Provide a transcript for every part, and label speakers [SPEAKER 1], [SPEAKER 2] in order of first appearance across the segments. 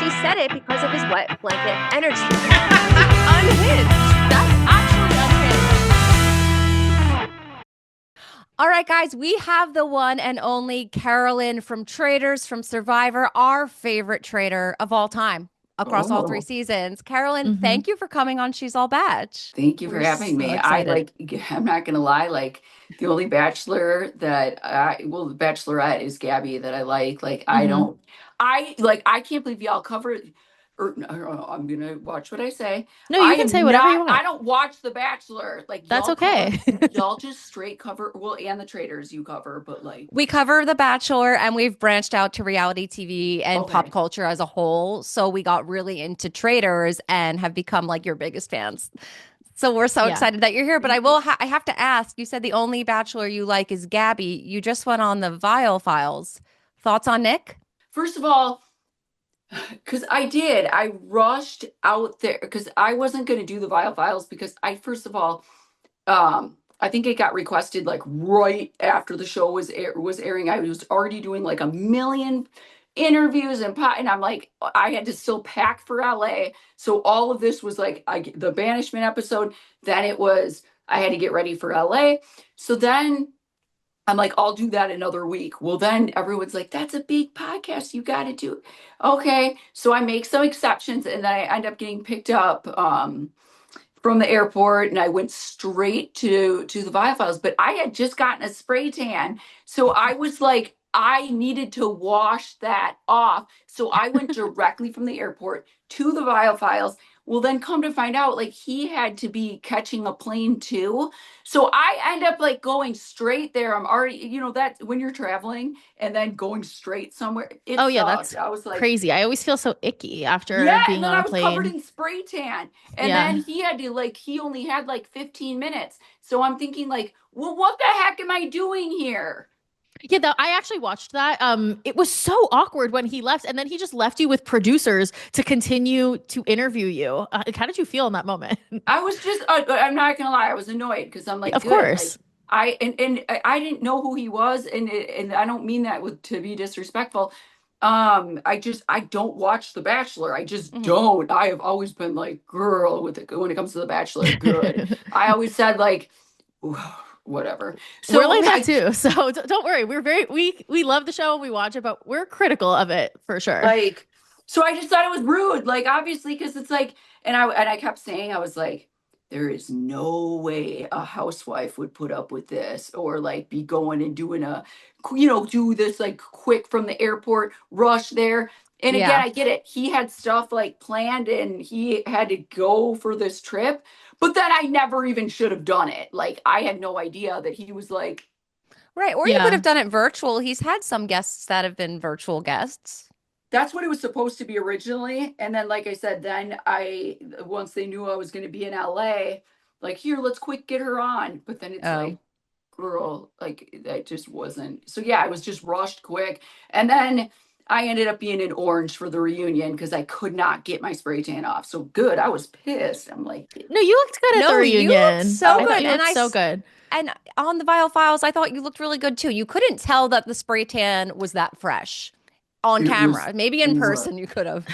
[SPEAKER 1] he said it because of his wet blanket energy.
[SPEAKER 2] Unhinged. That's actually unhinged. All right, guys, we have the one and only Carolyn from Traitors, from Survivor, our favorite traitor of all time across all three
[SPEAKER 3] Oh,
[SPEAKER 2] seasons. Carolyn,
[SPEAKER 4] hmm
[SPEAKER 2] thank you for coming on She's All Batch.
[SPEAKER 3] thank you for
[SPEAKER 4] We're
[SPEAKER 3] having
[SPEAKER 4] so
[SPEAKER 3] me.
[SPEAKER 4] excited.
[SPEAKER 3] I'm not gonna lie, like the only bachelor the bachelorette is Gabby that I like. Like,
[SPEAKER 4] hmm
[SPEAKER 3] I can't believe y'all covered, or no, I'm gonna watch what I say.
[SPEAKER 4] No, you can say whatever you
[SPEAKER 3] I
[SPEAKER 4] want.
[SPEAKER 3] don't watch The Bachelor. Like,
[SPEAKER 4] That's
[SPEAKER 3] y'all cover,
[SPEAKER 4] okay.
[SPEAKER 3] y'all just straight cover, well, and the Traitors you cover, but like,
[SPEAKER 2] We cover The Bachelor and we've branched out to reality TV and pop
[SPEAKER 3] okay,
[SPEAKER 2] culture as a whole. So we got really into Traitors and have become like your biggest fans. So we're so
[SPEAKER 4] Yeah.
[SPEAKER 2] excited that you're here. But
[SPEAKER 3] thank you.
[SPEAKER 2] I have to ask, you said the only Bachelor you like is Gabby. You just went on the Viall Files. Thoughts on Nick?
[SPEAKER 3] First of all, because I rushed out there because I wasn't going to do the Viall Files because first of all, I think it got requested like right after the show was airing. I was already doing like a million interviews and I'm like, I had to still pack for LA. So all of this was like the banishment episode. Then I had to get ready for LA. So then I'm like, I'll do that another week. Well, then everyone's like, that's a big podcast. You got to do it. Okay. So I make some exceptions and then I end up getting picked up from the airport and I went straight to the Viall Files. But I had just gotten a spray tan. So I was like, I needed to wash that off. So I went directly from the airport to the Viall Files. Well, then come to find out, like he had to be catching a plane too. So I end up like going straight there. I'm already, that when you're traveling and then going straight somewhere, it
[SPEAKER 4] Oh, yeah,
[SPEAKER 3] sucked.
[SPEAKER 4] that's
[SPEAKER 3] I was like,
[SPEAKER 4] crazy. I always feel so icky after
[SPEAKER 3] yeah, and
[SPEAKER 4] being
[SPEAKER 3] then
[SPEAKER 4] on
[SPEAKER 3] I
[SPEAKER 4] a
[SPEAKER 3] was covered
[SPEAKER 4] plane.
[SPEAKER 3] in spray tan. And
[SPEAKER 4] Yeah.
[SPEAKER 3] then he only had like 15 minutes. So I'm thinking like, well, what the heck am I doing here?
[SPEAKER 4] Yeah, I actually watched that. It was so awkward when he left, and then he just left you with producers to continue to interview you. How did you feel in that moment?
[SPEAKER 3] I was just, I'm not gonna lie, I was annoyed because I'm like,
[SPEAKER 4] Of
[SPEAKER 3] good, like
[SPEAKER 4] course.
[SPEAKER 3] I didn't know who he was, and I don't mean that to be disrespectful. I don't watch The Bachelor. I just
[SPEAKER 2] Mhm.
[SPEAKER 3] don't. I have always been like, girl, when it comes to The Bachelor, good. I always said like, whatever.
[SPEAKER 4] We're
[SPEAKER 3] So
[SPEAKER 4] like that
[SPEAKER 3] I
[SPEAKER 4] too. So don't worry. We love the show and we watch it, but we're critical of it for sure.
[SPEAKER 3] like, so I just thought it was rude, like obviously, because it's like, and I kept saying, I was like, there is no way a housewife would put up with this or like be going and doing do this like quick from the airport rush there. And again,
[SPEAKER 2] Yeah.
[SPEAKER 3] I get it. He had stuff like planned and he had to go for this trip, but then I never even should have done it. Like I had no idea that he was like,
[SPEAKER 2] Right. Or you could
[SPEAKER 4] Yeah.
[SPEAKER 2] have done it virtual. He's had some guests that have been virtual guests.
[SPEAKER 3] that's what it was supposed to be originally. And then, like I said, then once they knew I was going to be in LA, like, here, let's quick get her on. But then it's
[SPEAKER 2] Oh.
[SPEAKER 3] like, girl, like, that just wasn't. So, yeah, I was just rushed quick. And then I ended up being in orange for the reunion because I could not get my spray tan off. So, good. I was pissed. I'm like,
[SPEAKER 4] No, you looked good at the
[SPEAKER 2] No, you looked
[SPEAKER 4] reunion.
[SPEAKER 2] so
[SPEAKER 4] I thought
[SPEAKER 2] good.
[SPEAKER 4] you looked so good.
[SPEAKER 2] And on the Viall Files, I thought you looked really good too. You couldn't tell that the spray tan was that fresh on
[SPEAKER 3] it was,
[SPEAKER 2] camera. Maybe in
[SPEAKER 3] what?
[SPEAKER 2] person you could have.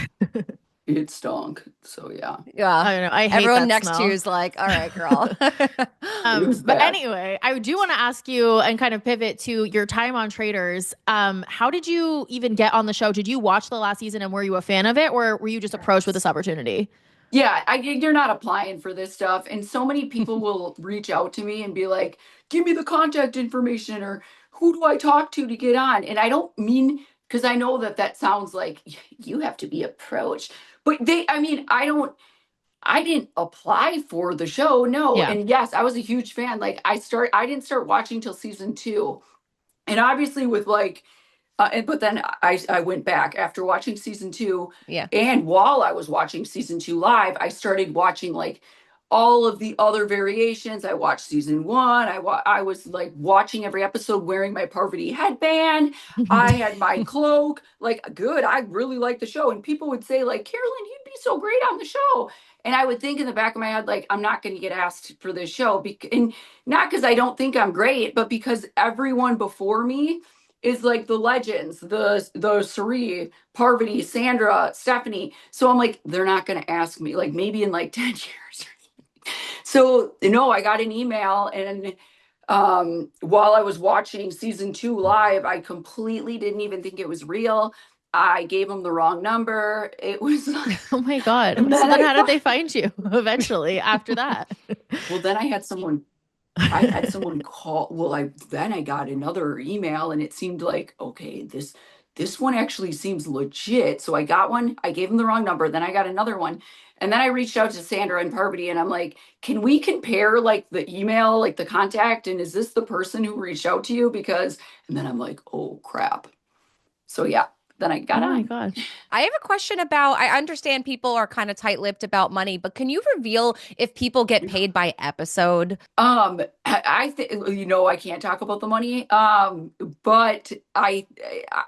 [SPEAKER 3] It stunk. So, yeah,
[SPEAKER 2] Yeah.
[SPEAKER 4] I don't know. I hate
[SPEAKER 2] Everyone
[SPEAKER 4] that
[SPEAKER 2] next to you
[SPEAKER 4] smell.
[SPEAKER 2] is like, all right, girl.
[SPEAKER 3] it was
[SPEAKER 4] But
[SPEAKER 3] bad.
[SPEAKER 4] anyway, I do want to ask you and kind of pivot to your time on Traitors. How did you even get on the show? Did you watch the last season and were you a fan of it, or were you just approached with this opportunity?
[SPEAKER 3] Yeah, you're not applying for this stuff. And so many people will reach out to me and be like, give me the contact information or who do I talk to get on? And I don't mean, because I know that that sounds like you have to be approached. But I didn't apply for the show. No.
[SPEAKER 4] Yeah.
[SPEAKER 3] And yes, I was a huge fan. Like I didn't start watching till season 2. And obviously with like but then I went back after watching season 2,
[SPEAKER 2] Yeah.
[SPEAKER 3] and while I was watching season 2 live, I started watching like all of the other variations. I watched season 1. I was like watching every episode wearing my Parvati headband. I had my cloak. Like, good. I really liked the show, and people would say like, Carolyn, you'd be so great on the show. And I would think in the back of my head, like, I'm not going to get asked for this show, and not because I don't think I'm great, but because everyone before me is like the legends, the Suri, Parvati, Sandra, Stefanie. So I'm like, they're not going to ask me, like maybe in like 10 years. So, I got an email, and while I was watching season 2 live, I completely didn't even think it was real. I gave them the wrong number. It was
[SPEAKER 4] Oh my God.
[SPEAKER 3] And
[SPEAKER 4] So
[SPEAKER 3] then
[SPEAKER 4] then
[SPEAKER 3] I
[SPEAKER 4] how did they find you eventually after that?
[SPEAKER 3] well, then I had someone call. Well, I got another email, and it seemed like, okay, this one actually seems legit. So I got one. I gave him the wrong number. Then I got another one, and then I reached out to Sandra and Parvati, and I'm like, can we compare like the email, like the contact, and is this the person who reached out to you? Because, and then I'm like, oh crap. So yeah, then I got
[SPEAKER 4] Oh my
[SPEAKER 3] on.
[SPEAKER 4] God.
[SPEAKER 2] I have a question about, I understand people are kind of tight-lipped about money, but can you reveal if people get paid by episode?
[SPEAKER 3] I think, I can't talk about the money. But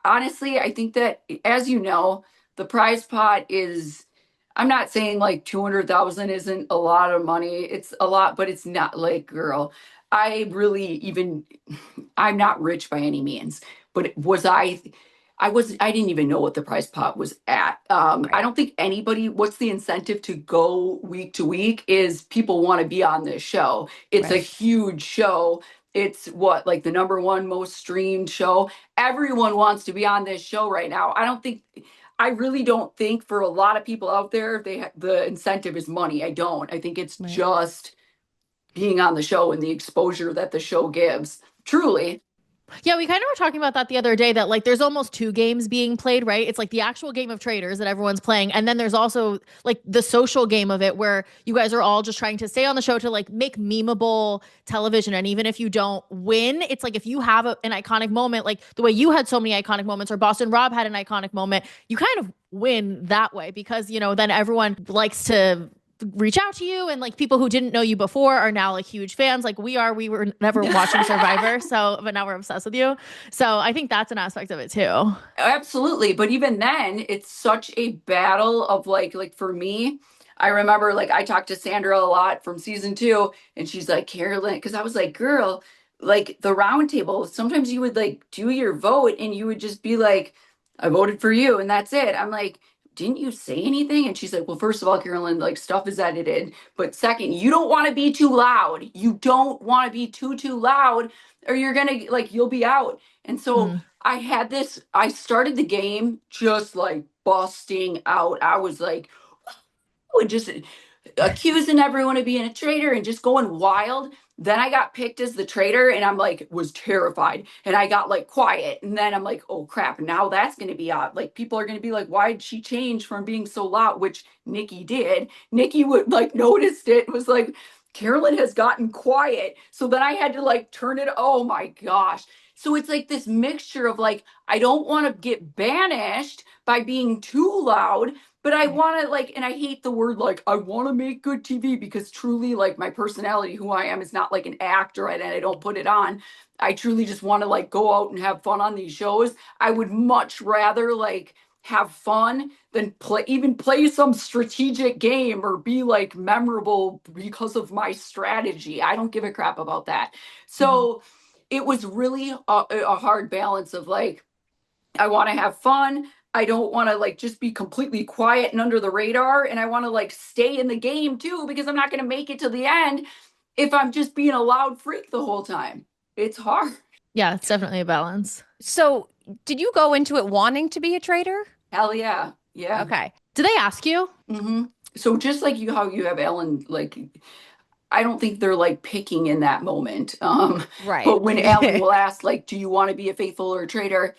[SPEAKER 3] honestly, I think that, as the prize pot is, I'm not saying like 200,000 isn't a lot of money. It's a lot, but it's not like, girl, I'm not rich by any means, but I didn't even know what the prize pot was at. I don't think what's the incentive to go week to week is people want to be on this show. It's a
[SPEAKER 2] Right.
[SPEAKER 3] huge show. It's like the number one most streamed show. Everyone wants to be on this show right now. I really don't think for a lot of people out there, the incentive is money. I don't. I think it's
[SPEAKER 2] Right.
[SPEAKER 3] just being on the show and the exposure that the show gives. Truly.
[SPEAKER 4] Yeah, we kind of were talking about that the other day, that like there's almost two games being played, right? It's like the actual game of Traitors that everyone's playing, and then there's also like the social game of it, where you guys are all just trying to stay on the show to like make memeable television. And even if you don't win, it's like if you have an iconic moment, like the way you had so many iconic moments, or Boston Rob had an iconic moment, you kind of win that way, because then everyone likes to reach out to you, and like people who didn't know you before are now like huge fans, like we were never watching Survivor, but now we're obsessed with you. So I think that's an aspect of it too.
[SPEAKER 3] Absolutely. But even then, it's such a battle of like for me, I remember like I talked to Sandra a lot from season 2, and she's like, Carolyn, because I was like, girl, like the round table, sometimes you would like do your vote and you would just be like, I voted for you, and that's it. I'm like, didn't you say anything? And she's like, well, first of all, Carolyn, like stuff is edited. But second, you don't want to be too loud. You don't want to be too loud, or you're gonna like you'll be out. And so I started the game just like busting out. I was like, just accusing everyone of being a traitor and just going wild. Then I got picked as the traitor, and I'm like, was terrified, and I got like quiet. And then I'm like, oh crap, now that's going to be odd. Like people are going to be like, why did she change from being so loud? Which Nikki did. Nikki would like noticed it, was like, Carolyn has gotten quiet. So then I had to like turn it. Oh my gosh. So it's like this mixture of like, I don't want to get banished by being too loud, but I want to like, and I hate the word like, I want to make good TV, because truly like my personality, who I am, is not like an actor, and I don't put it on. I truly just want to like go out and have fun on these shows. I would much rather like have fun than play some strategic game or be like memorable because of my strategy. I don't give a crap about that. So it was really a hard balance of like, I want to have fun. I don't want to like just be completely quiet and under the radar. And I want to like stay in the game too, because I'm not going to make it to the end if I'm just being a loud freak the whole time. It's hard.
[SPEAKER 4] Yeah, it's definitely a balance.
[SPEAKER 2] So did you go into it wanting to be a traitor?
[SPEAKER 3] Hell yeah. Yeah.
[SPEAKER 2] Okay.
[SPEAKER 4] Did they ask you?
[SPEAKER 3] So just like how you have Ellen, like, I don't think they're like picking in that moment.
[SPEAKER 2] Right.
[SPEAKER 3] But when Ellen will ask, like, do you want to be a faithful or a traitor?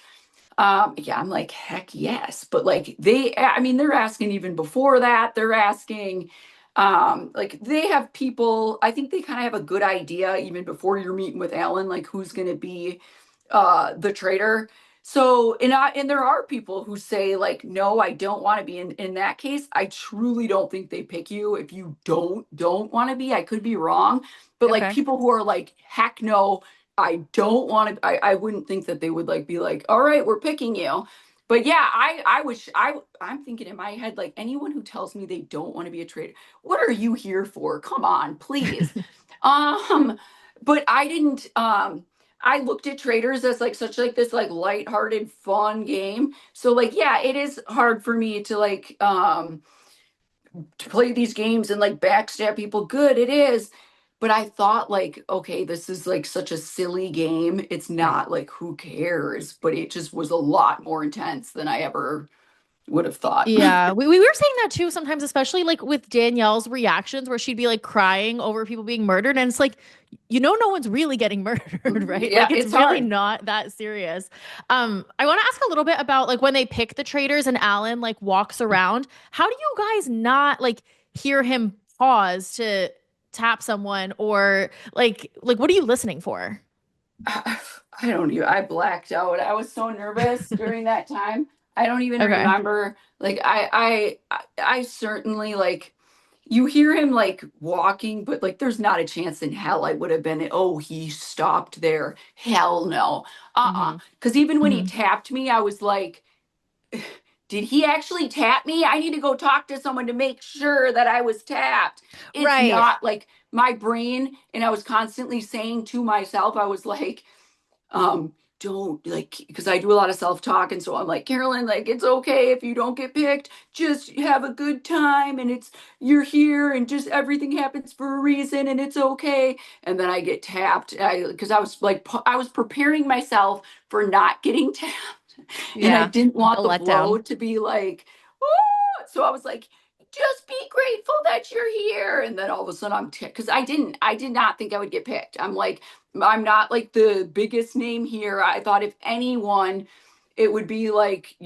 [SPEAKER 3] Yeah, I'm like, heck yes. But like they're asking even before that. They're asking, like they have people, I think they kind of have a good idea even before you're meeting with Alan, like who's going to be the traitor. So, and there are people who say like, no, I don't want to be in that case. I truly don't think they pick you if you don't want to be. I could be wrong, but like people who are like, heck no, I don't want to, I wouldn't think that they would like be like, all right, we're picking you. But yeah, I'm thinking in my head, like anyone who tells me they don't want to be a traitor, what are you here for? Come on, please. But I I looked at Traitors as like such like this like lighthearted, fun game. So like, yeah, it is hard for me to like to play these games and like backstab people. Good, it is. But I thought like, okay, this is like such a silly game. It's not like who cares, but it just was a lot more intense than I ever would have thought.
[SPEAKER 4] Yeah, we were saying that too sometimes, especially like with Danielle's reactions where she'd be like crying over people being murdered. And it's like, no one's really getting murdered, right?
[SPEAKER 3] Yeah,
[SPEAKER 4] Like it's really
[SPEAKER 3] hard.
[SPEAKER 4] not that serious. I want to ask a little bit about like when they pick the traitors and Alan like walks around, how do you guys not like hear him pause to tap someone or like what are you listening for?
[SPEAKER 3] I don't even, I blacked out. I was so nervous during that time. I don't even
[SPEAKER 4] Okay.
[SPEAKER 3] remember. Like I certainly like you hear him like walking, but like there's not a chance in hell I would have been, oh, he stopped there. Hell no.
[SPEAKER 4] Mhm.
[SPEAKER 3] Because even when he
[SPEAKER 4] Mhm.
[SPEAKER 3] tapped me, I was like, did he actually tap me? I need to go talk to someone to make sure that I was tapped. It's
[SPEAKER 2] Right.
[SPEAKER 3] not like my brain, and I was constantly saying to myself, I was like, don't like, because I do a lot of self-talk, and so I'm like, Carolyn, like it's okay if you don't get picked, just have a good time, and it's you're here, and just everything happens for a reason, and it's okay. And then I get tapped, because I was like, I was preparing myself for not getting tapped, and I
[SPEAKER 2] Yeah.
[SPEAKER 3] didn't want
[SPEAKER 2] The
[SPEAKER 3] the blow
[SPEAKER 2] letdown.
[SPEAKER 3] to be like, oh, so I was like, just be grateful that you're here. And then all of a sudden I'm because I did not think I would get picked. I'm like, I'm not like the biggest name here. I thought if anyone, it would be like,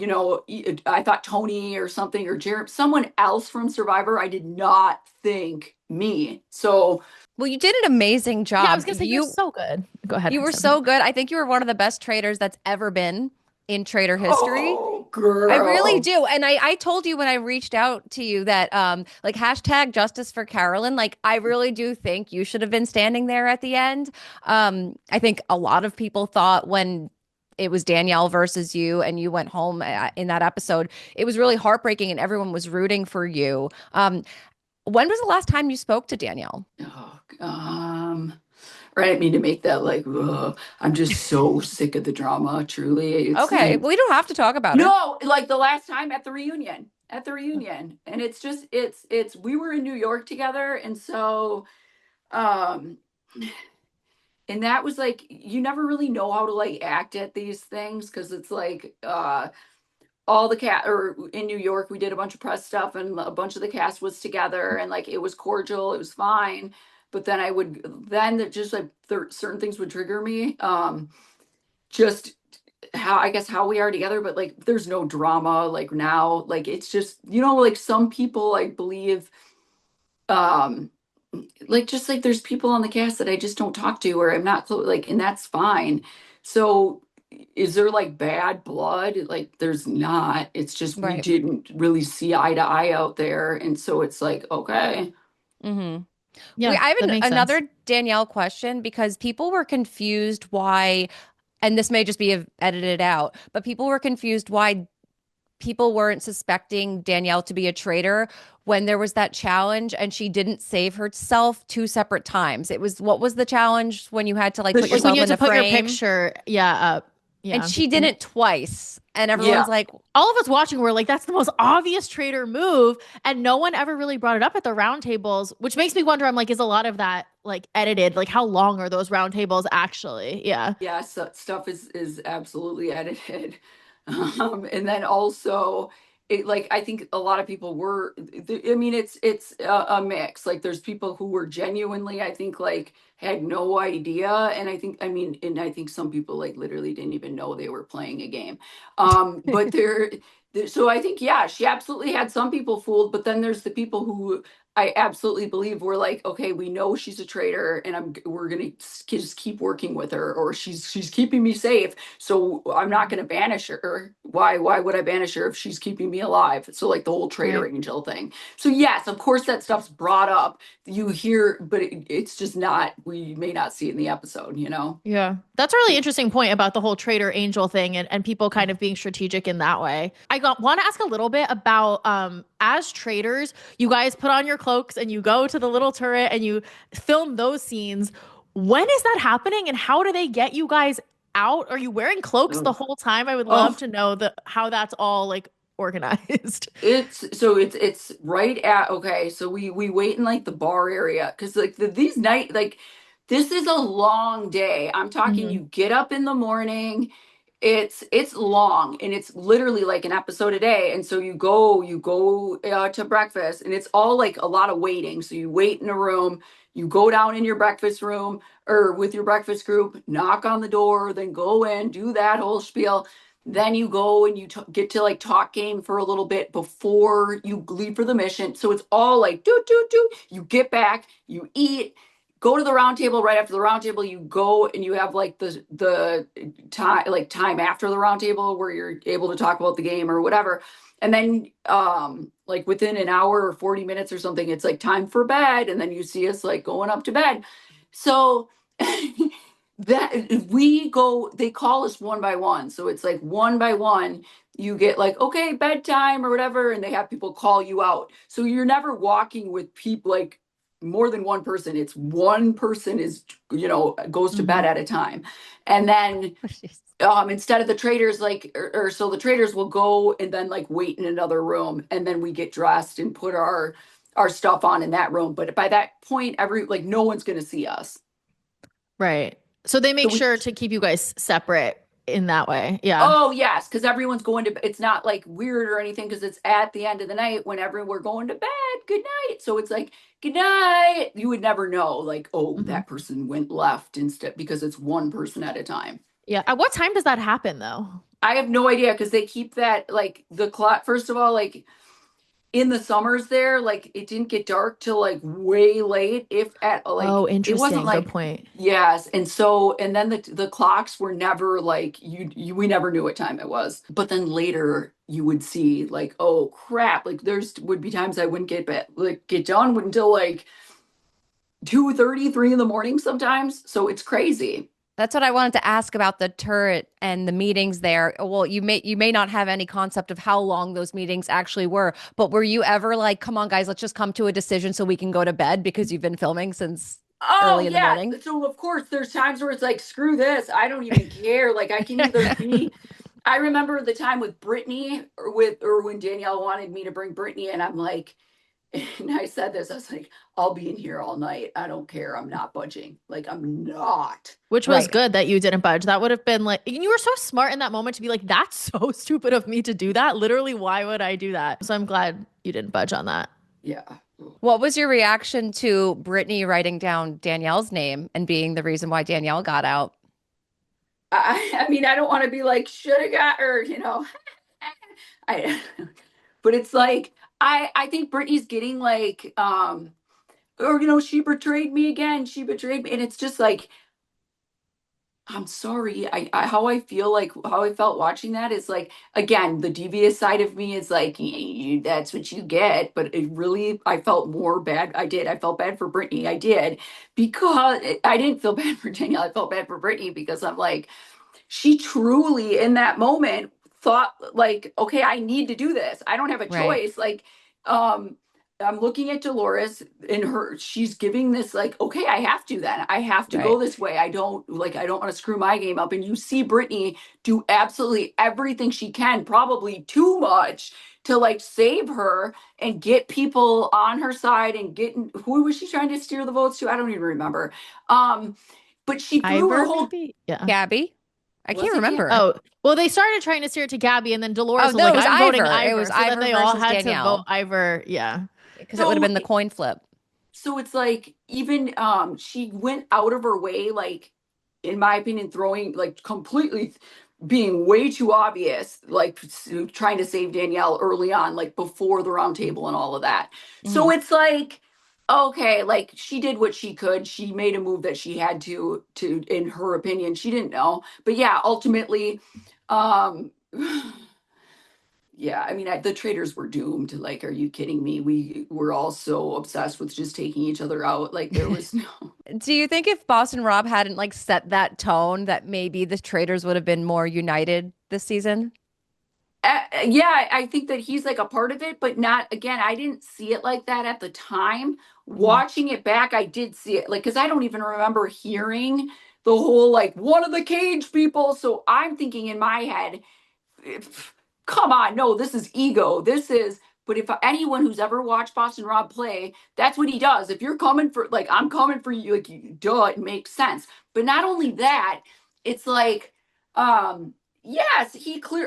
[SPEAKER 3] I thought Tony or something or Jared, someone else from Survivor. I did not think me. So
[SPEAKER 2] Well, you did an amazing
[SPEAKER 4] Yeah, I was
[SPEAKER 2] job.
[SPEAKER 4] gonna say you're so good. Go ahead.
[SPEAKER 2] You were
[SPEAKER 4] Sorry.
[SPEAKER 2] so good. I think you were one of the best traders that's ever been in trader history.
[SPEAKER 3] oh
[SPEAKER 2] I really
[SPEAKER 3] girl.
[SPEAKER 2] do. And I told you when I reached out to you that like hashtag justice for Carolyn, like I really do think you should have been standing there at the end. I think a lot of people thought when it was Danielle versus you and you went home in that episode, it was really heartbreaking and everyone was rooting for you. When was the last time you spoke to Danielle?
[SPEAKER 3] Oh, I didn't mean to make that like, ugh. I'm just so sick of the drama, truly. It's
[SPEAKER 2] Okay,
[SPEAKER 3] like,
[SPEAKER 2] well, we don't have to talk about it.
[SPEAKER 3] no, like the last time at the reunion. And it's just, we were in New York together. And so, um, and that was like, you never really know how to like act at these things because it's like, all the cat or in New York, we did a bunch of press stuff and a bunch of the cast was together and like it was cordial, it was fine. But then just like certain things would trigger me. Just how I guess how we are together, but like there's no drama like now. Like it's just, like some people I believe um like just like there's people on the cast that I just don't talk to or I'm not close like and that's fine. So is there like bad blood? Like there's not. It's just we
[SPEAKER 2] Right.
[SPEAKER 3] didn't really see eye to eye out there. And so it's like, okay.
[SPEAKER 2] Mm-hmm.
[SPEAKER 4] Yeah,
[SPEAKER 2] I have
[SPEAKER 4] that makes sense.
[SPEAKER 2] another Danielle question because people were confused why, and this may just be edited out, but people were confused why people weren't suspecting Danielle to be a traitor when there was that challenge and she didn't save herself two separate times. What was the challenge when you had to like
[SPEAKER 3] The
[SPEAKER 2] put
[SPEAKER 3] sh-
[SPEAKER 4] Like when
[SPEAKER 2] yourself
[SPEAKER 4] you
[SPEAKER 2] in
[SPEAKER 4] had to
[SPEAKER 2] the
[SPEAKER 4] put your
[SPEAKER 2] frame?
[SPEAKER 4] picture, up. Yeah.
[SPEAKER 2] And she did it twice. And
[SPEAKER 3] Yeah.
[SPEAKER 2] everyone's like,
[SPEAKER 4] All of us watching were like, that's the most obvious traitor move. And no one ever really brought it up at the roundtables, which makes me wonder, I'm like, is a lot of that like edited? Like how long are those roundtables actually? Yeah.
[SPEAKER 3] yeah, so stuff is absolutely edited. And then also it like I think a lot of people were I mean it's a mix. Like there's people who were genuinely I think like had no idea and I think some people like literally didn't even know they were playing a game. But so I think yeah, she absolutely had some people fooled, but then there's the people who I absolutely believe we're like, okay, we know she's a traitor, and we're gonna just keep working with her, or she's keeping me safe, so I'm not gonna banish her. Why would I banish her if she's keeping me alive? So like the whole traitor
[SPEAKER 4] Right.
[SPEAKER 3] angel thing. So yes, of course that stuff's brought up. You hear, but it's just not. We may not see it in the episode.
[SPEAKER 4] Yeah. That's a really interesting point about the whole traitor angel thing and people kind of being strategic in that way. I want to ask a little bit about as traitors, you guys put on your cloaks and you go to the little turret and you film those scenes. When is that happening and how do they get you guys out? Are you wearing cloaks the whole time? I would love to know how that's all like organized.
[SPEAKER 3] It's right at okay. So we wait in like the bar area because like these night like this is a long day. I'm talking you get up in the morning. It's long and it's literally like an episode a day. And so you go to breakfast and it's all like a lot of waiting. So you wait in a room, you go down in your breakfast room or with your breakfast group, knock on the door, then go in, do that whole spiel. Then you go and you get to like talk game for a little bit before you leave for the mission. So it's all like do do do. You get back, you eat, go to the round table. Right after the round table, you go and you have like the time after the round table where you're able to talk about the game or whatever. And then like within an hour or 40 minutes or something, it's like time for bed. And then you see us like going up to bed. So that they call us one by one. So it's like one by one, you get like, okay, bedtime or whatever. And they have people call you out. So you're never walking with people like more than one person. It's one person goes to bed at a time. And then instead of the traitors, like, so the traitors will go and then like wait in another room. And then we get dressed and put our stuff on in that room. But by that point, no one's going to see us.
[SPEAKER 4] Right. So they make sure to keep you guys separate in that way. Yeah.
[SPEAKER 3] Oh, yes. Because everyone's going to, it's not like weird or anything because it's at the end of the night whenever we're going to bed. Good night. So it's like, good night. You would never know like, that person went left instead because it's one person at a time.
[SPEAKER 4] Yeah. At what time does that happen though?
[SPEAKER 3] I have no idea because they keep that like the clock. First of all, like in the summers there, like it didn't get dark till like way late, if at like.
[SPEAKER 4] Oh, interesting.
[SPEAKER 3] It wasn't like,
[SPEAKER 4] good point.
[SPEAKER 3] Yes, and then the clocks were never like we never knew what time it was. But then later you would see like, oh crap, like would be times I wouldn't get done until like 2:30, 3 in the morning sometimes. So it's crazy.
[SPEAKER 2] That's what I wanted to ask about the turret and the meetings there. Well, you may not have any concept of how long those meetings actually were, but were you ever like, come on, guys, let's just come to a decision so we can go to bed because you've been filming since early in the morning?
[SPEAKER 3] So of course there's times where it's like, screw this, I don't even care. Like I can either be. I remember the time with Britney or when Danielle wanted me to bring Britney, and I'm like. And I said this, I was like, I'll be in here all night. I don't care. I'm not budging. Like, I'm not.
[SPEAKER 4] Which was good that you didn't budge. That would have been like, you were so smart in that moment to be like, that's so stupid of me to do that. Literally, why would I do that? So I'm glad you didn't budge on that.
[SPEAKER 3] Yeah.
[SPEAKER 2] What was your reaction to Britney writing down Danielle's name and being the reason why Danielle got out?
[SPEAKER 3] I mean, I don't want to be like, should have got her, but it's like, I think Britney's getting like, she betrayed me again. She betrayed me. And it's just like, I'm sorry. How I felt watching that is like, again, the devious side of me is like, that's what you get. But it really, I felt more bad. I felt bad for Britney. I did, because I didn't feel bad for Danielle. I felt bad for Britney because I'm like, she truly in that moment thought like, okay, I need to do this. I don't have a choice. Like, I'm looking at Dolores and she's giving this like, okay, I have to then. I have to go this way. I don't want to screw my game up. And you see Britney do absolutely everything she can, probably too much, to like save her and get people on her side and who was she trying to steer the votes to? I don't even remember. But she threw her whole
[SPEAKER 2] Gabby. I can't remember.
[SPEAKER 4] Oh, well, they started trying to steer it to Gabby, and then Dolores was
[SPEAKER 2] like,
[SPEAKER 4] I'm voting Ivor.
[SPEAKER 2] It was
[SPEAKER 4] so
[SPEAKER 2] Ivor
[SPEAKER 4] then they all had
[SPEAKER 2] Danielle.
[SPEAKER 4] to vote Ivor. Yeah.
[SPEAKER 2] Because it would have been the coin flip.
[SPEAKER 3] So it's like, even she went out of her way, like, in my opinion, throwing, like, completely being way too obvious, like, trying to save Danielle early on, like, before the round table and all of that. So it's like, okay, like, she did what she could. She made a move that she had to, in her opinion. She didn't know. But yeah, ultimately, yeah, I mean, the traitors were doomed. Like, are you kidding me? We were all so obsessed with just taking each other out. Like, there was no.
[SPEAKER 2] Do you think if Boston Rob hadn't like set that tone, that maybe the traitors would have been more united this season?
[SPEAKER 3] Yeah, I think that he's like a part of it, but not, again, I didn't see it like that at the time. Watching it back, I did see it like, because I don't even remember hearing the whole like one of the cage people. So I'm thinking in my head, come on, no, this is ego. This is, but if anyone who's ever watched Boston Rob play, that's what he does. If you're coming for, like, I'm coming for you, like, duh, it makes sense. But not only that, it's like, yes,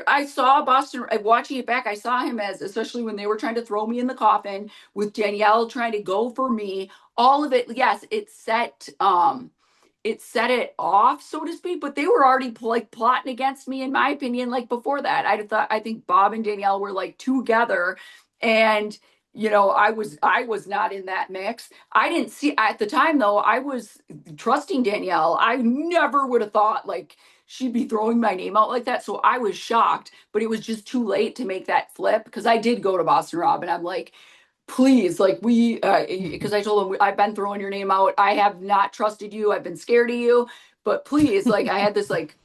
[SPEAKER 3] I saw Boston, watching it back, I saw him as, especially when they were trying to throw me in the coffin with Danielle trying to go for me, all of it, yes, it set it off, so to speak, but they were already like plotting against me, in my opinion, like before that. I think Bob and Danielle were like together, and I was not in that mix. I didn't see at the time though, I was trusting Danielle. I never would have thought like she'd be throwing my name out like that. So I was shocked, but it was just too late to make that flip, because I did go to Boston Rob and I'm like, please, like, because I told him, I've been throwing your name out, I have not trusted you, I've been scared of you, but please, like, I had this like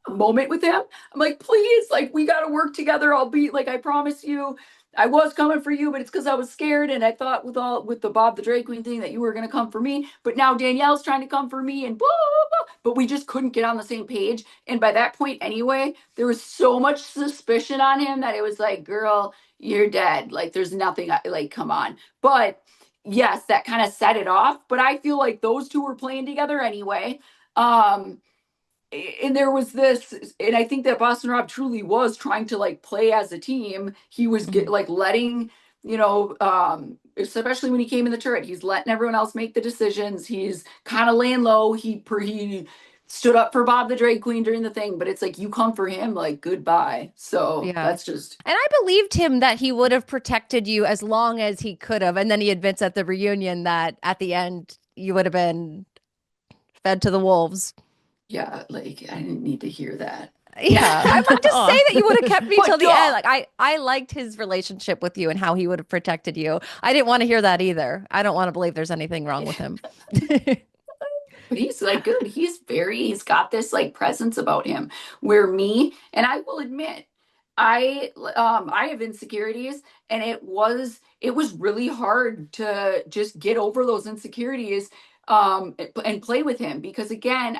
[SPEAKER 3] moment with him. I'm like, please, like, we got to work together, I'll be like, I promise you, I was coming for you, but it's because I was scared, and I thought with the Bob the Drag Queen thing that you were going to come for me, but now Danielle's trying to come for me, and blah, blah, blah. But we just couldn't get on the same page. And by that point anyway, there was so much suspicion on him that it was like, girl, you're dead. Like, there's nothing, like, come on. But yes, that kind of set it off. But I feel like those two were playing together anyway. Um, and there was this, and I think that Boston Rob truly was trying to like play as a team. He was like letting, especially when he came in the turret, he's letting everyone else make the decisions. He's kind of laying low. He stood up for Bob the Drag Queen during the thing, but it's like, you come for him, like, goodbye. So
[SPEAKER 2] Yeah.
[SPEAKER 3] that's just.
[SPEAKER 2] And I believed him that he would have protected you as long as he could have. And then he admits at the reunion that at the end you would have been fed to the wolves.
[SPEAKER 3] Yeah, like, I didn't need to hear that.
[SPEAKER 2] Yeah. I'm not just
[SPEAKER 4] Aw.
[SPEAKER 2] saying that you would have kept me
[SPEAKER 3] But
[SPEAKER 2] till the
[SPEAKER 3] yeah.
[SPEAKER 2] end. Like I liked his relationship with you and how he would have protected you. I didn't want to hear that either. I don't want to believe there's anything wrong with him.
[SPEAKER 3] But he's like good. He's got this like presence about him, where me, and I will admit, I have insecurities, and it was really hard to just get over those insecurities, and play with him, because again,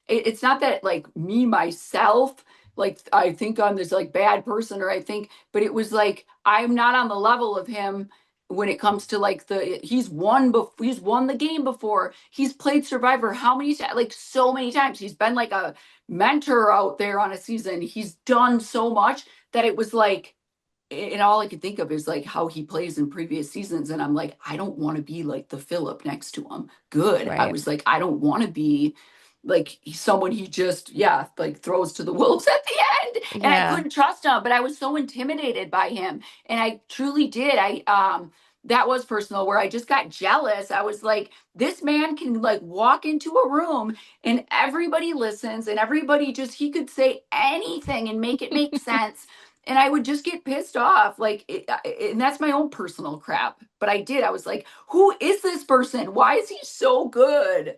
[SPEAKER 3] it's not that like me myself, like, I think I'm this like bad person, or I think, but it was like, I'm not on the level of him when it comes to like he's won the game before, he's played Survivor how many times, like so many times, he's been like a mentor out there on a season, he's done so much that it was like, and all I could think of is like how he plays in previous seasons, and I'm like, I don't want to be like the Philip next to him. Good. I
[SPEAKER 2] Right.
[SPEAKER 3] was like, I don't want to be like someone he just, yeah, like throws to the wolves at the end. And I
[SPEAKER 2] Yeah.
[SPEAKER 3] couldn't trust him, but I was so intimidated by him, and I truly did. That was personal, where I just got jealous. I was like, this man can like walk into a room and everybody listens, and everybody just, he could say anything and make it make sense. And I would just get pissed off. Like, and that's my own personal crap. But I was like, who is this person? Why is he so good?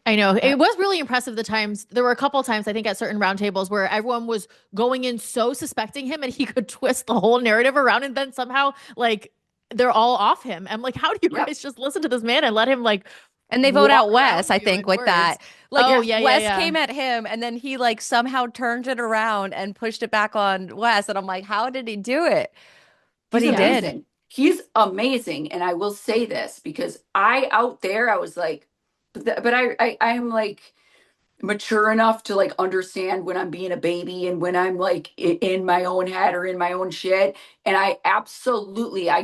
[SPEAKER 4] I know. It was really impressive the times. There were a couple times, I think, at certain roundtables where everyone was going in so suspecting him, and he could twist the whole narrative around, and then somehow like they're all off him. I'm like, how do you
[SPEAKER 3] Yep.
[SPEAKER 4] guys just listen to this man and let him like
[SPEAKER 2] And they vote out
[SPEAKER 4] walk
[SPEAKER 2] Wes,
[SPEAKER 4] around
[SPEAKER 2] I
[SPEAKER 4] you
[SPEAKER 2] think,
[SPEAKER 4] in
[SPEAKER 2] with
[SPEAKER 4] words?
[SPEAKER 2] that. Like,
[SPEAKER 4] Oh, yeah,
[SPEAKER 2] Wes
[SPEAKER 4] yeah.
[SPEAKER 2] came at him, and then he like somehow turned it around and pushed it back on Wes. And I'm like, how did he do it? But
[SPEAKER 3] He's
[SPEAKER 2] he did.
[SPEAKER 3] amazing. He's amazing. And I will say this, because out there, I was like, but I'm like mature enough to like understand when I'm being a baby, and when I'm like in my own head or in my own shit. And I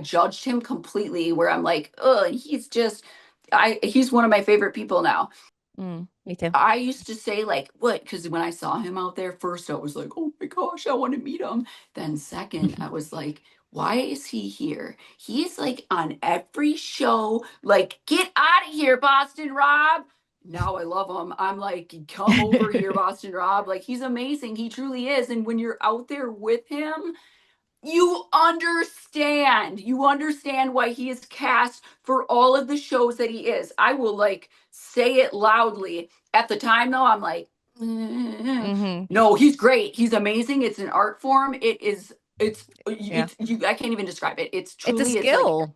[SPEAKER 3] judged him completely, where I'm like, oh, he's one of my favorite people now.
[SPEAKER 2] Me too.
[SPEAKER 3] I used to say like, what? Because when I saw him out there first, I was like, oh my gosh, I want to meet him. Then second, I was like, why is he here? He's like on every show. Like, get out of here, Boston Rob. Now I love him. I'm like, come over here, Boston Rob. Like, he's amazing. He truly is. And when you're out there with him, you understand why he is cast for all of the shows that he is. I will like say it loudly. At the time though, I'm like, No, he's great. He's amazing. It's an art form. It's
[SPEAKER 2] Yeah.
[SPEAKER 3] you I can't even describe it. It's
[SPEAKER 2] It's a
[SPEAKER 3] truly, it's like,
[SPEAKER 2] skill.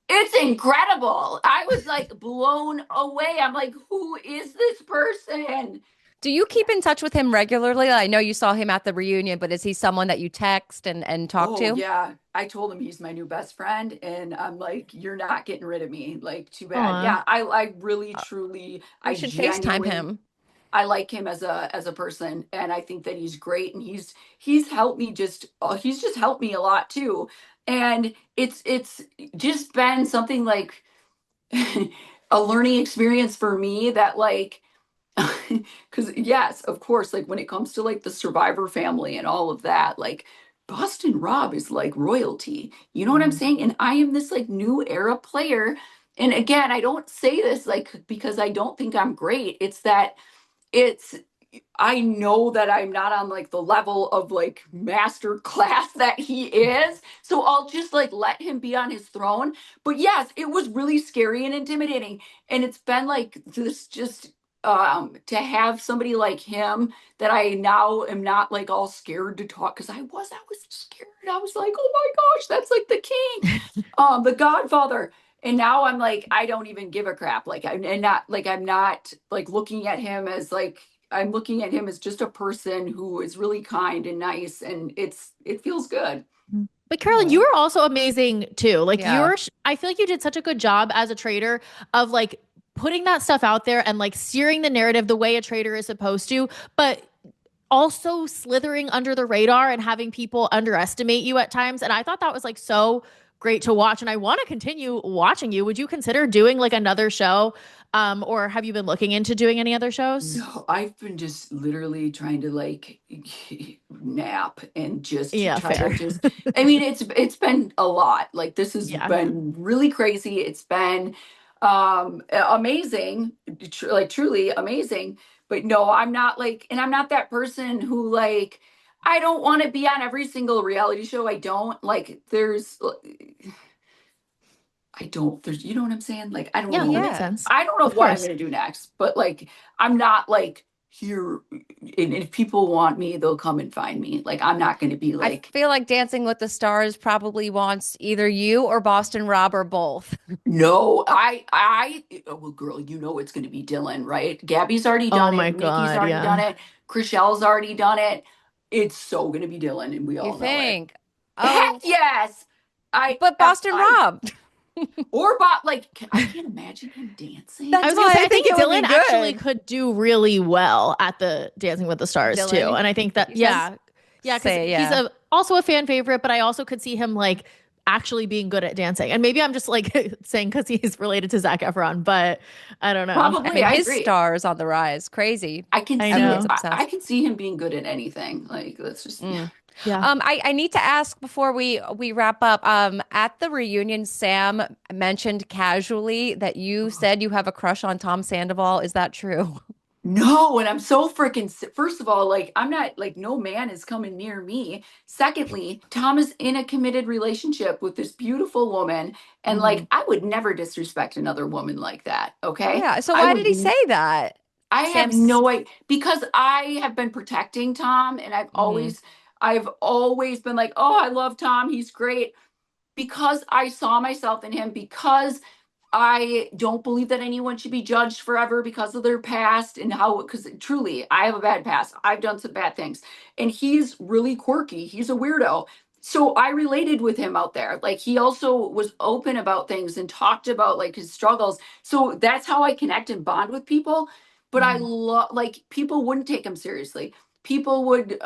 [SPEAKER 3] it's incredible. I was like blown away. I'm like, who is this person?
[SPEAKER 2] Do you keep in touch with him regularly? I know you saw him at the reunion, but is he someone that you text and talk
[SPEAKER 3] Oh
[SPEAKER 2] to?
[SPEAKER 3] yeah. I told him he's my new best friend, and I'm like, you're not getting rid of me. Like, too bad.
[SPEAKER 4] Aw.
[SPEAKER 3] Yeah, I really truly,
[SPEAKER 2] You
[SPEAKER 3] I
[SPEAKER 2] should FaceTime
[SPEAKER 3] genuinely,
[SPEAKER 2] him.
[SPEAKER 3] I like him as a person, and I think that he's great, and he's helped me he's just helped me a lot too. And it's just been something like a learning experience for me that like because yes, of course, like when it comes to like the Survivor family and all of that, like Boston Rob is like royalty. You know what I'm
[SPEAKER 2] Mhm.
[SPEAKER 3] saying? And I am this like new era player. And again, I don't say this like because I don't think I'm great. It's that it's I know that I'm not on like the level of like master class that he is. So I'll just like let him be on his throne. But yes, it was really scary and intimidating. And it's been like this just to have somebody like him that I now am not like all scared to talk, because I was scared. I was like, oh my gosh, that's like the king, the Godfather. And now I'm like, I don't even give a crap. Like I'm not like looking at him as like, I'm looking at him as just a person who is really kind and nice, and it feels good.
[SPEAKER 4] But Carolyn, you were also amazing too. Like
[SPEAKER 2] Yeah.
[SPEAKER 4] I feel like you did such a good job as a traitor of like putting that stuff out there and like steering the narrative the way a traitor is supposed to, but also slithering under the radar and having people underestimate you at times. And I thought that was like so great to watch. And I want to continue watching you. Would you consider doing like another show? Or have you been looking into doing any other shows?
[SPEAKER 3] No, I've been just literally trying to like nap and just
[SPEAKER 4] Yeah,
[SPEAKER 3] try
[SPEAKER 4] fair.
[SPEAKER 3] to just, I mean, it's been a lot. Like this has
[SPEAKER 4] Yeah.
[SPEAKER 3] been really crazy. It's been amazing, like truly amazing. But no, I'm not like, and I'm not that person who like, I don't want to be on every single reality show. I don't like, there's, you know what I'm saying? Like, I don't
[SPEAKER 4] Yeah,
[SPEAKER 3] know.
[SPEAKER 4] that makes
[SPEAKER 2] Yeah.
[SPEAKER 4] sense.
[SPEAKER 3] I don't know
[SPEAKER 4] Of
[SPEAKER 3] what I'm
[SPEAKER 4] course.
[SPEAKER 3] going to do next, but like, I'm not like here. And if people want me, they'll come and find me. Like, I'm not going to be
[SPEAKER 2] I
[SPEAKER 3] like,
[SPEAKER 2] feel like Dancing with the Stars probably wants either you or Boston Rob or both.
[SPEAKER 3] no, oh, well, girl, you know, it's going to be Dylan, right? Gabby's already
[SPEAKER 4] Oh
[SPEAKER 3] done
[SPEAKER 4] my
[SPEAKER 3] it. Nikki's
[SPEAKER 4] God.
[SPEAKER 3] already done
[SPEAKER 4] Yeah.
[SPEAKER 3] it. Chriselle's already done it. It's so going to be Dylan, and we
[SPEAKER 2] You
[SPEAKER 3] all know it.
[SPEAKER 2] think?
[SPEAKER 3] Heck
[SPEAKER 2] Oh,
[SPEAKER 3] yes.
[SPEAKER 2] but Boston Rob.
[SPEAKER 3] Or Bob, like, I can't imagine him dancing.
[SPEAKER 4] I
[SPEAKER 2] That's
[SPEAKER 4] was gonna
[SPEAKER 2] why
[SPEAKER 4] say,
[SPEAKER 2] I
[SPEAKER 4] I think
[SPEAKER 2] think it would be
[SPEAKER 4] Dylan actually
[SPEAKER 2] good.
[SPEAKER 4] could do really well at the Dancing with the Stars too.
[SPEAKER 2] Dylan,
[SPEAKER 4] And I think that,
[SPEAKER 2] you said?
[SPEAKER 4] yeah, because
[SPEAKER 2] Say,
[SPEAKER 4] he's
[SPEAKER 2] yeah.
[SPEAKER 4] also a fan favorite, but I also could see him like actually being good at dancing. And maybe I'm just like saying because he's related to Zac Efron, but I don't know.
[SPEAKER 2] I
[SPEAKER 3] Probably,
[SPEAKER 2] mean,
[SPEAKER 3] I
[SPEAKER 2] his
[SPEAKER 3] agree.
[SPEAKER 2] star is on the rise. Crazy.
[SPEAKER 4] I
[SPEAKER 2] Everyone's
[SPEAKER 4] know.
[SPEAKER 3] I
[SPEAKER 2] obsessed.
[SPEAKER 3] can see him being good at anything. Like, that's just
[SPEAKER 2] Mm.
[SPEAKER 4] Yeah.
[SPEAKER 2] I need to ask before we wrap up. At the reunion, Sam mentioned casually that you said you have a crush on Tom Sandoval. Is that true?
[SPEAKER 3] no. And I'm so freaking. First of all, like, I'm not like, no man is coming near me. Secondly, Tom is in a committed relationship with this beautiful woman, and
[SPEAKER 2] Mhm.
[SPEAKER 3] like, I would never disrespect another woman like that. Okay,
[SPEAKER 2] Yeah. So
[SPEAKER 3] I
[SPEAKER 2] why did
[SPEAKER 3] would.
[SPEAKER 2] he say that?
[SPEAKER 3] I have
[SPEAKER 2] Sam's.
[SPEAKER 3] no idea, because I have been protecting Tom, and
[SPEAKER 2] Mhm.
[SPEAKER 3] I've always been like, oh, I love Tom. He's great, because I saw myself in him, because I don't believe that anyone should be judged forever because of their past, and how, because truly, I have a bad past. I've done some bad things. And he's really quirky. He's a weirdo. So I related with him out there. Like, he also was open about things and talked about like his struggles. So that's how I connect and bond with people. But I
[SPEAKER 2] Mhm.
[SPEAKER 3] love, like, people wouldn't take him seriously. People would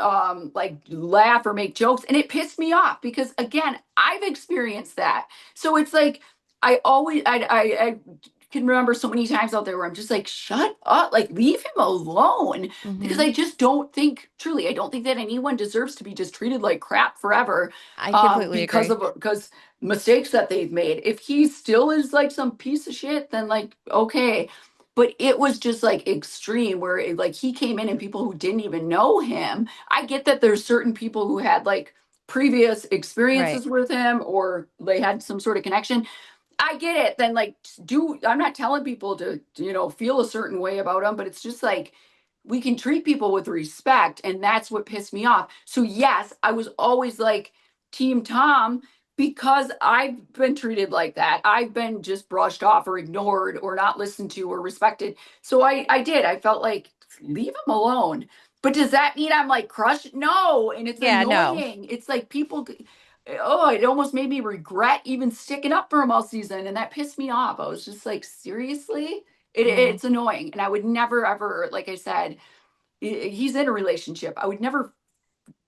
[SPEAKER 3] like laugh or make jokes, and it pissed me off, because again, I've experienced that. So it's like, I can remember so many times out there where I'm just like, shut up, like, leave him alone. Because
[SPEAKER 2] Mhm.
[SPEAKER 3] I just don't think, truly, I don't think that anyone deserves to be just treated like crap forever,
[SPEAKER 2] I completely agree.
[SPEAKER 3] because mistakes that they've made. If he still is like some piece of shit, then like, okay. But it was just like extreme, where like he came in and people who didn't even know him. I get that there's certain people who had like previous
[SPEAKER 2] Right.
[SPEAKER 3] experiences with him, or they had some sort of connection. I get it. Then like, I'm not telling people to, feel a certain way about him, but it's just like, we can treat people with respect, and that's what pissed me off. So yes, I was always like Team Tom because I've been treated like that. I've been just brushed off or ignored or not listened to or respected. So I felt like leave him alone. But does that mean I'm like crushed? No. And it's annoying. It's like people, oh, it almost made me regret even sticking up for him all season. And that pissed me off. I was just like, seriously? It's annoying. And I would never, ever, like I said, he's in a relationship. I would never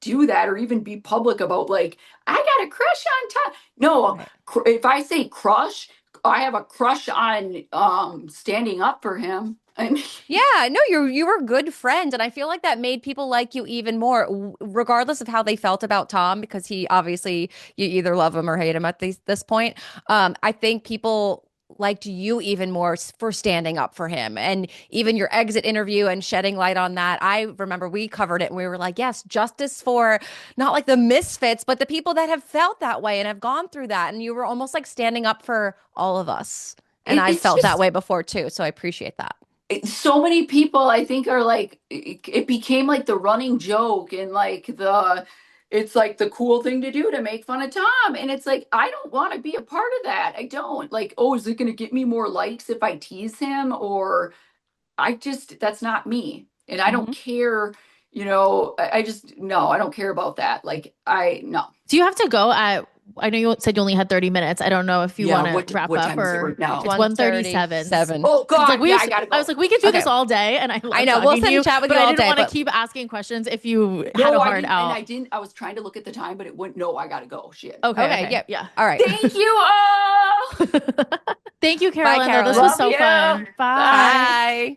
[SPEAKER 3] do that or even be public about like, I got a crush on Tom. No, if I say crush, I have a crush on standing up for him.
[SPEAKER 2] Yeah, no, you were a good friend, and I feel like that made people like you even more, regardless of how they felt about Tom, because he obviously you either love him or hate him at this point. I think people liked you even more for standing up for him, and even your exit interview and shedding light on that. I remember we covered it and we were like, yes, justice for not like the misfits, but the people that have felt that way and have gone through that. And you were almost like standing up for all of us. And I felt that way before too. So I appreciate that.
[SPEAKER 3] So many people I think are like, it became like the running joke and like it's like the cool thing to do to make fun of Tom. And it's like, I don't want to be a part of that. I don't like, oh, is it going to get me more likes if I tease him? Or that's not me. And I don't care, I just, no, I don't care about that. Like no.
[SPEAKER 4] Do you have to go I know you said you only had 30 minutes. I don't know if you want to wrap up or
[SPEAKER 3] now?
[SPEAKER 4] It's 1:37.
[SPEAKER 3] Oh God,
[SPEAKER 4] like
[SPEAKER 3] I gotta go.
[SPEAKER 4] I was like, we could do this all day, and I
[SPEAKER 2] know we'll sit and chat with you all day.
[SPEAKER 4] But I didn't want to keep asking questions if you had a hard out.
[SPEAKER 3] And I was trying to look at the time, but it wouldn't. No, I gotta go. Shit.
[SPEAKER 4] Okay. Yeah.
[SPEAKER 2] All right.
[SPEAKER 3] Thank you all.
[SPEAKER 4] Thank you, Carolyn.
[SPEAKER 2] Bye, Carolyn.
[SPEAKER 4] This was so fun. Bye.
[SPEAKER 2] Bye.